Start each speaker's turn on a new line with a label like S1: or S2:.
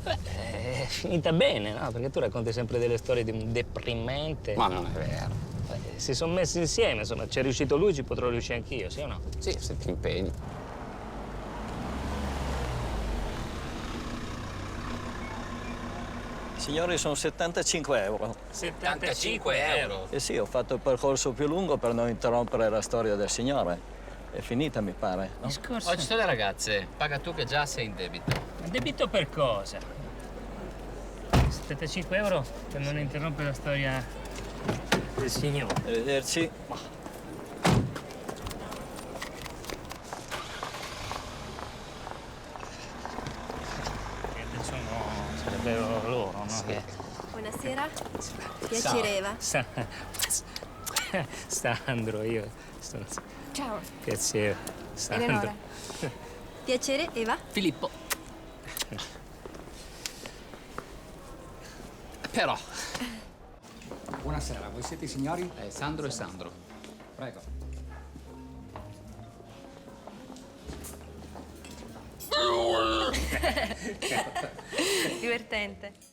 S1: È finita bene, no? Perché tu racconti sempre delle storie di un deprimente.
S2: Ma non è vero.
S1: Si sono messi insieme, insomma, c'è riuscito lui, ci potrò riuscire anch'io, sì o no?
S2: Sì, se ti impegni.
S3: Signori, sono 75 euro.
S1: 75 euro?
S3: Eh sì, ho fatto il percorso più lungo per non interrompere la storia del signore. È finita, mi pare, no?
S1: Discorso.
S4: Oggi sono le ragazze, paga tu che già sei in debito.
S1: Ma debito per cosa? 75 euro per non interrompere la storia del signore.
S3: Arrivederci.
S1: Sarebbero loro, no? Che...
S5: Buonasera. Piacere, Eva.
S1: Sandro, io sono...
S5: Ciao.
S1: Piacere, Sandro.
S5: Eleonora. Piacere, Eva.
S4: Filippo. Però.
S6: Buonasera, voi siete i signori?
S4: Sandro e Sandro.
S6: Prego.
S5: Divertente.